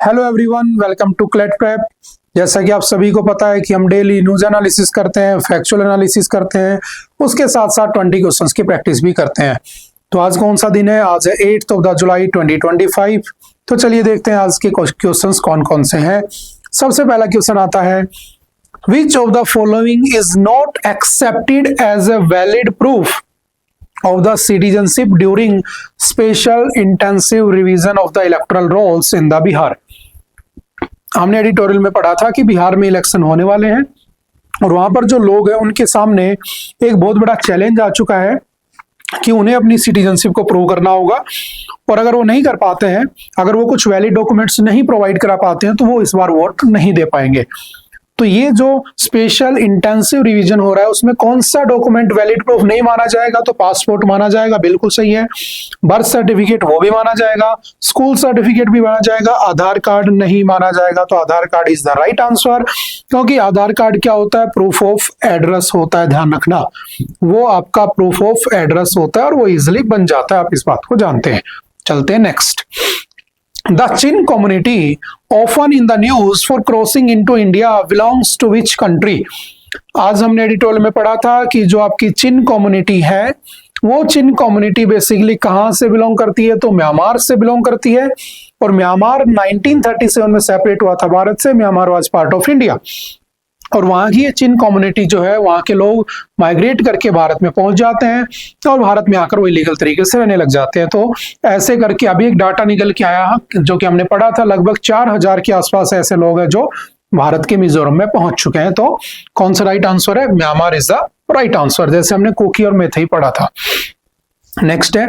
Hello everyone, welcome to CLAT prep. जैसा कि आप सभी को पता है कि हम डेली न्यूज एनालिसिस करते हैं, फैक्चुअल एनालिसिस करते हैं, उसके साथ साथ 20 क्वेश्चंस की प्रैक्टिस भी करते हैं। तो आज कौन सा दिन है? आज है 8 जुलाई 2025। तो चलिए देखते हैं आज के क्वेश्चंस कौन कौन से हैं। सबसे पहला क्वेश्चन आता है, which of the following is not accepted as a valid proof of the citizenship during special intensive revision of the electoral rolls in the Bihar। हमने एडिटोरियल में पढ़ा था कि बिहार में इलेक्शन होने वाले हैं और वहां पर जो लोग हैं उनके सामने एक बहुत बड़ा चैलेंज आ चुका है कि उन्हें अपनी सिटीजनशिप को प्रूव करना होगा, और अगर वो नहीं कर पाते हैं, अगर वो कुछ वैलिड डॉक्यूमेंट्स नहीं प्रोवाइड करा पाते हैं, तो वो इस बार वोट नहीं दे पाएंगे। तो ये जो स्पेशल इंटेंसिव रिवीजन हो रहा है उसमें कौन सा डॉक्यूमेंट वैलिड प्रूफ नहीं माना जाएगा? तो पासपोर्ट माना जाएगा, बिल्कुल सही है। बर्थ सर्टिफिकेट वो भी माना जाएगा, स्कूल सर्टिफिकेट भी माना जाएगा, आधार कार्ड नहीं माना जाएगा। तो Aadhaar card is the right answer, क्योंकि आधार कार्ड क्या होता है? प्रूफ ऑफ एड्रेस होता है। ध्यान रखना, वो आपका प्रूफ ऑफ एड्रेस होता है और वो इजिली बन जाता है, आप इस बात को जानते हैं। चलते हैं next. The Chin community, often in the news for crossing into India, belongs to which country? आज हमने एडिटोरियल में पढ़ा था कि जो आपकी चिन कम्युनिटी है, वो चिन कम्युनिटी बेसिकली कहाँ से बिलोंग करती है? तो म्यांमार से बिलोंग करती है, और म्यांमार 1937 में सेपरेट हुआ था भारत से। Myanmar was part of India, और वहां की चिन कम्युनिटी जो है, वहां के लोग माइग्रेट करके भारत में पहुंच जाते हैं और भारत में आकर वो इलीगल तरीके से रहने लग जाते हैं। तो ऐसे करके अभी एक डाटा निकल के आया जो कि हमने पढ़ा था, लगभग 4000 के आसपास ऐसे लोग हैं जो भारत के मिजोरम में पहुंच चुके हैं। तो कौन सा राइट आंसर है? Myanmar is the right answer, जैसे हमने कुकी और मेथई पढ़ा था। नेक्स्ट है,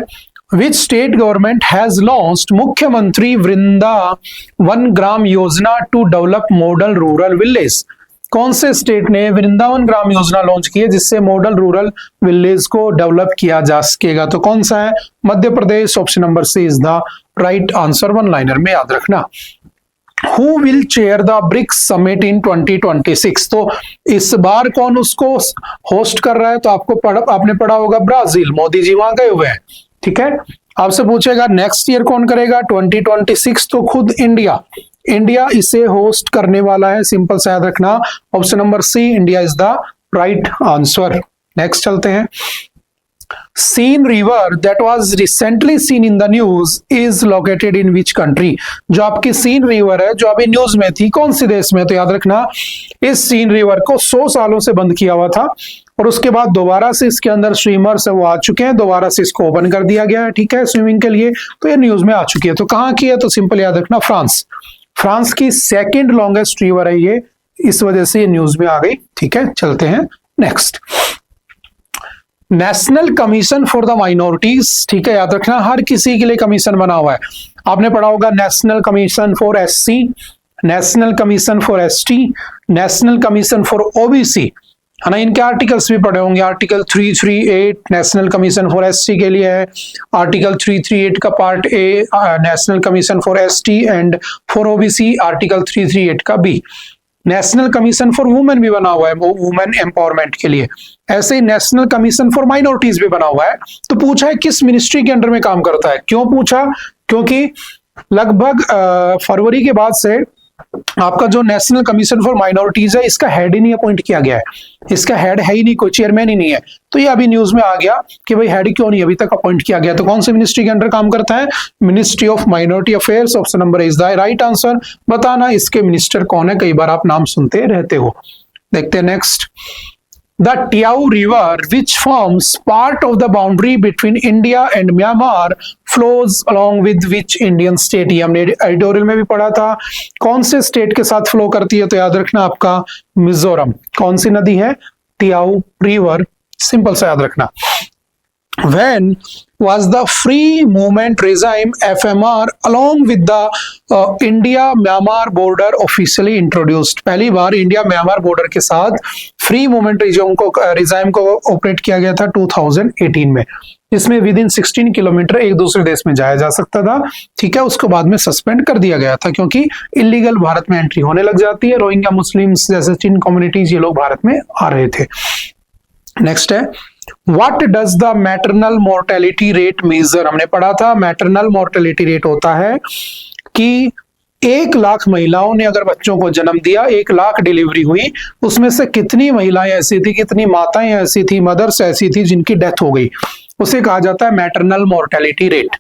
Which state government has launched मुख्यमंत्री Vrindavan Gram Yojana to develop model rural village? कौन से स्टेट ने वृंदावन ग्राम योजना लॉन्च की है जिससे मॉडल रूरल विलेज को डेवलप किया जा सकेगा? तो कौन सा है? Madhya Pradesh. Option number C is the right answer, one liner में याद रखना। Who will chair the BRICS summit in 2026? तो इस बार कौन उसको होस्ट कर रहा है? तो आपने पढ़ा होगा ब्राजील, मोदी जी वहां गए हुए हैं। ठीक है, आपसे पूछेगा नेक्स्ट ईयर कौन करेगा? 2026 तो खुद इंडिया इसे होस्ट करने वाला है, सिंपल सा याद रखना। Option number C, India is the right answer. Next चलते हैं। Seine river that was recently seen in the news is located in which country? जो आपकी सीन रिवर है जो अभी न्यूज में थी, कौन से देश में? तो याद रखना, इस सीन रिवर को 100 सालों से बंद किया हुआ था, और उसके बाद दोबारा से इसके अंदर स्विमर्स वो आ चुके हैं, दोबारा से इसको ओपन कर दिया गया है, ठीक है, स्विमिंग के लिए। तो ये न्यूज में आ चुकी है। तो कहाँ की है? तो सिंपल याद रखना, फ्रांस की सेकंड लॉन्गेस्ट रिवर है ये, इस वजह से ये न्यूज में आ गई। ठीक है, चलते हैं next. National commission for the minorities, ठीक है, याद रखना, हर किसी के लिए कमीशन बना हुआ है। आपने पढ़ा होगा national commission for SC, national commission for ST, national commission for OBC, है ना। इनके आर्टिकल्स भी पढ़े होंगे। Article 338 national commission for ST के लिए है, आर्टिकल 338 का part A national commission for ST, and for OBC article 338 का B. National commission for women भी बना हुआ है, वुमेन एम्पावरमेंट के लिए। ऐसे ही नेशनल कमीशन फॉर माइनॉरिटीज भी बना हुआ है। तो पूछा है किस मिनिस्ट्री के अंडर में काम करता है? क्यों पूछा? क्योंकि लगभग फरवरी के बाद से आपका जो नेशनल कमीशन फॉर माइनॉरिटीज है, इसका हेड ही नहीं अपॉइंट किया गया है। इसका हेड है ही नहीं, कोई चेयरमैन ही नहीं है। तो ये अभी न्यूज में आ गया कि भाई हेड क्यों नहीं अभी तक अपॉइंट किया गया। तो कौन से मिनिस्ट्री के अंडर काम करता है? Ministry of minority affairs. Option number is the right answer. बताना इसके मिनिस्टर कौन है, कई बार आप नाम सुनते रहते हो। देखते हैं next. The Tiao River, which forms part of the boundary between India and Myanmar, flows along with which Indian state? ये हमने एडिटोरियल में भी पढ़ा था। कौन से स्टेट के साथ फ्लो करती है? तो याद रखना आपका मिजोरम। कौन सी नदी है? टियाओ रिवर, सिंपल सा याद रखना। When was the free movement regime FMR along with the India-Myanmar border officially introduced? पहली बार इंडिया म्यांमार बॉर्डर के साथ फ्री मूवमेंट रिजाइम को ऑपरेट किया गया था 2018 में। इसमें विद इन 16 किलोमीटर एक दूसरे देश में जाया जा सकता था। ठीक है, उसके बाद में सस्पेंड कर दिया गया था क्योंकि इलीगल भारत में एंट्री होने लग जाती है। रोहिंग्या मुस्लिम्स जैसे चिन कम्युनिटीज, ये लोग भारत में आ रहे थे। नेक्स्ट है, What does the maternal mortality rate measure? हमने पढ़ा था मैटरनल मोर्टेलिटी रेट होता है कि 1 लाख महिलाओं ने अगर बच्चों को जन्म दिया, 1 लाख डिलीवरी हुई, उसमें से कितनी महिलाएं ऐसी थी, कितनी माताएं ऐसी थी, मदर्स ऐसी थी जिनकी डेथ हो गई, उसे कहा जाता है मैटरनल मोर्टेलिटी रेट।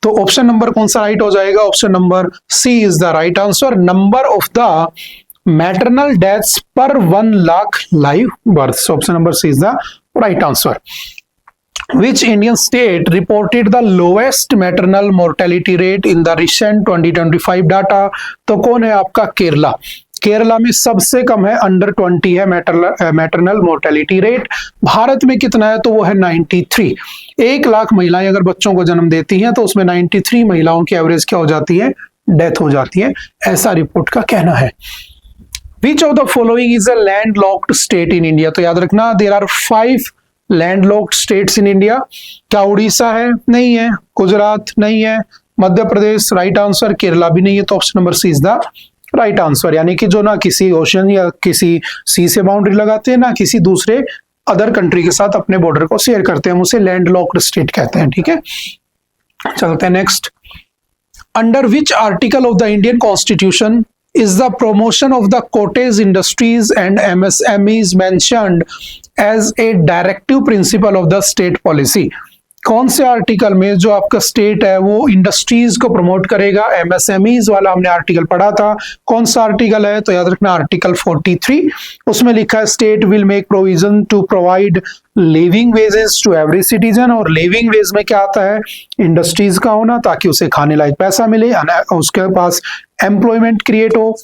तो ऑप्शन नंबर कौन सा राइट हो जाएगा? Option number C is the right answer. Number of the maternal deaths पर 1 lakh live birth. Option number C is the right answer. Which Indian state reported the lowest maternal mortality rate in the recent 2025 data? तो कौन है आपका? केरला। केरला में सबसे कम है, under 20 है maternal mortality rate. Bharat में कितना है? तो वो है 93। 1 लाख महिलाएं अगर बच्चों को जन्म देती हैं तो उसमें 93 महिलाओं की एवरेज क्या हो जाती है? डेथ हो जाती है, ऐसा रिपोर्ट का कहना है। Which of the following is a landlocked state in India? तो याद रखना, there are 5 landlocked states in India. क्या उड़ीसा है? नहीं है। गुजरात नहीं है। Madhya Pradesh right answer. केरला भी नहीं है। तो option number C is the right answer. यानी कि जो ना किसी ओशन या किसी सी से बाउंड्री लगाते हैं, ना किसी दूसरे अदर कंट्री के साथ अपने बॉर्डर को शेयर करते हैं, हम उसे लैंडलॉक्ड स्टेट कहते हैं। ठीक है, चलते हैं next. Under which article of the Indian constitution is the promotion of the cottage industries and MSMEs mentioned as a directive principle of the state policy? कौन से आर्टिकल में जो आपका स्टेट है वो इंडस्ट्रीज को प्रमोट करेगा? एमएसएमईज वाला हमने आर्टिकल पढ़ा था। कौन सा आर्टिकल है? तो याद रखना आर्टिकल 43। उसमें लिखा है state will make provision to provide living wages to every citizen. और लिविंग वेज में क्या आता है? इंडस्ट्रीज का होना, ताकि उसे खाने लायक पैसा मिले, उसके पास एम्प्लॉयमेंट क्रिएट हो।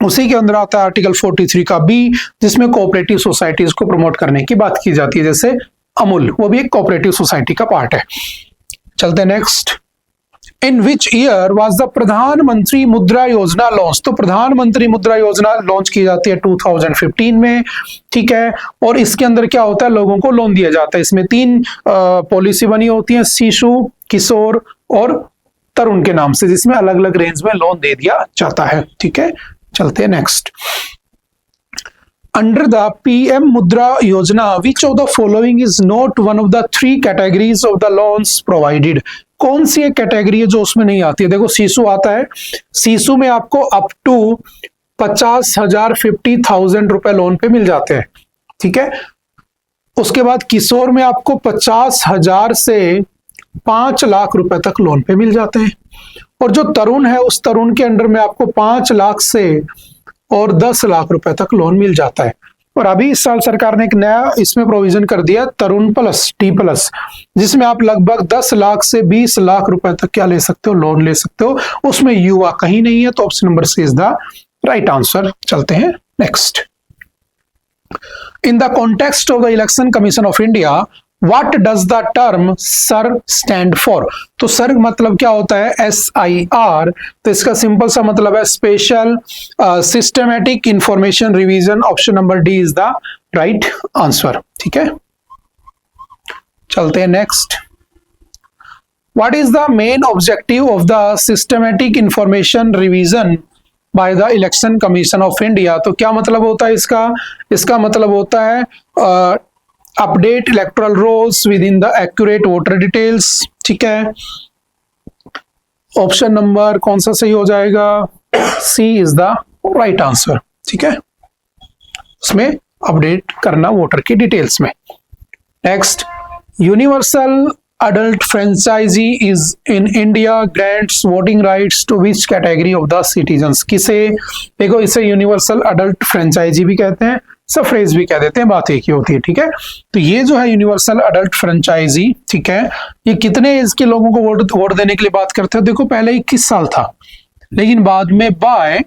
उसी के अंदर आता है आर्टिकल 43 का बी, जिसमें कोऑपरेटिव सोसाइटीज को प्रमोट करने की बात की जाती है, जैसे अमूल, वो भी एक कोऑपरेटिव सोसाइटी का पार्ट है। चलते हैं next. In which year was the प्रधानमंत्री मुद्रा योजना लॉन्च? तो प्रधानमंत्री मुद्रा योजना लॉन्च की जाती है 2015 में। ठीक है, और इसके अंदर क्या होता है? लोगों को लोन दिया जाता है। इसमें 3 पॉलिसी बनी होती है, शिशु, किशोर और तरुण के नाम से, जिसमें अलग अलग रेंज में लोन दे दिया जाता है। ठीक है, चलते हैं next. Under the PM Mudra Yojana, which of the following is not one of the 3 categories of the loans provided? कौन सी एक कैटेगरी है जो उसमें नहीं आती है? देखो, शिशु आता है। शिशु में आपको अप टू 50,000 50,000 रुपए लोन पे मिल जाते हैं। ठीक है, उसके बाद किशोर में आपको 50,000 से 5 लाख रुपए तक लोन पे मिल जाते हैं। और जो तरुण है, उस तरुण के अंडर में आपको 5 लाख से और 10 लाख रुपए तक लोन मिल जाता है। और अभी इस साल सरकार ने एक नया इसमें प्रोविजन कर दिया, तरुण प्लस, T+, जिसमें आप लगभग 10 लाख से 20 लाख रुपए तक क्या ले सकते हो? लोन ले सकते हो। उसमें युवा कहीं नहीं है, तो option number C is the right answer. चलते हैं next. In the context of the election commission of India, What does the term SIR stand for? तो SIR मतलब क्या होता है? SIR। तो इसका सिंपल सा मतलब है special systematic information revision. Option number D is the right answer. ठीक है, चलते हैं next. What is the main objective of the systematic information revision by the Election Commission of India? तो क्या मतलब होता है इसका? इसका मतलब होता है update electoral rolls within the accurate voter details. ठीक है, ऑप्शन नंबर कौन सा सही हो जाएगा? C is the right answer. ठीक है, उसमें अपडेट करना वोटर की डिटेल्स में। Next, universal adult franchisee is in India grants voting rights to which category of the citizens? किसे? देखो, इसे यूनिवर्सल अडल्ट फ्रेंचाइजी भी कहते हैं, सफरेज भी कह देते हैं, बात एक ही होती है। ठीक है, तो ये जो है यूनिवर्सल अडल्ट फ्रेंचाइजी, ठीक है, ये कितने एज के लोगों को वोट देने के लिए बात करते हैं? देखो, पहले 21 साल था, लेकिन बाद में बाय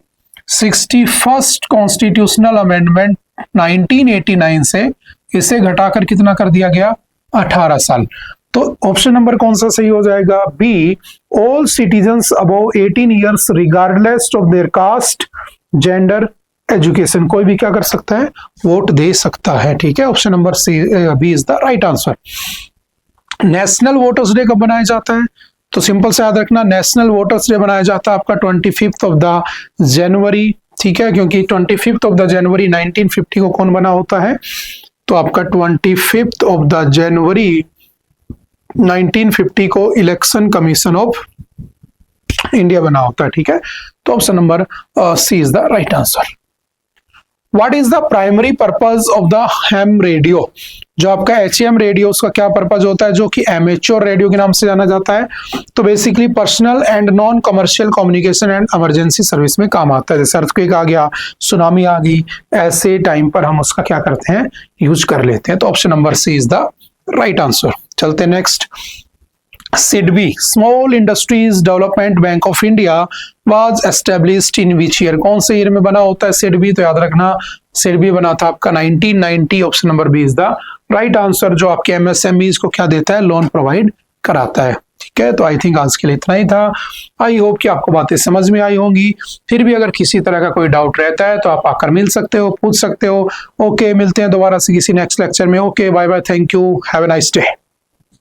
61st कॉन्स्टिट्यूशनल अमेंडमेंट 1989 से इसे घटाकर कितना कर दिया गया? 18 साल। तो ऑप्शन नंबर कौन सा सही हो जाएगा? B, all citizens above 18 years regardless of their caste, gender, education, कोई भी क्या कर सकता है? वोट दे सकता है। ठीक है, option number C, B is the right answer. National voters day कब बनाया जाता है? तो सिंपल से याद रखना, नेशनल वोटर्स डे बनाया जाता है आपका 25 ऑफ द जनवरी। ठीक है, क्योंकि 25 ऑफ द जनवरी 1950 को कौन बना होता है? तो आपका 25 ऑफ द जनवरी 1950 को इलेक्शन कमीशन ऑफ इंडिया बना होता है। ठीक है, तो option number C is the right answer. What is the primary purpose of the ham radio? जो आपका HM रेडियो, उसका क्या पर्पज होता है, जो कि एमेच्योर रेडियो के नाम से जाना जाता है? तो basically personal and non commercial communication and emergency service में काम आता है। जैसे अर्थक्वेक आ गया, सुनामी आ गई, ऐसे टाइम पर हम उसका क्या करते हैं, यूज कर लेते हैं। तो option number C is the right answer. चलते next. SIDBI, small industries development bank of India, was established in which year? कौन से ईयर में बना होता है SIDBI? तो याद रखना SIDBI बना था आपका 1990। Option number B is the right answer, जो आपके MSMEs को क्या देता है, लोन प्रोवाइड कराता है। ठीक है, तो आई थिंक आज के लिए इतना ही था। आई होप कि आपको बातें समझ में आई होंगी। फिर भी अगर किसी तरह का कोई डाउट रहता है तो आप आकर मिल सकते हो, पूछ सकते हो। ओके, मिलते हैं दोबारा से किसी नेक्स्ट लेक्चर में। Okay, bye bye, thank you, have a nice day.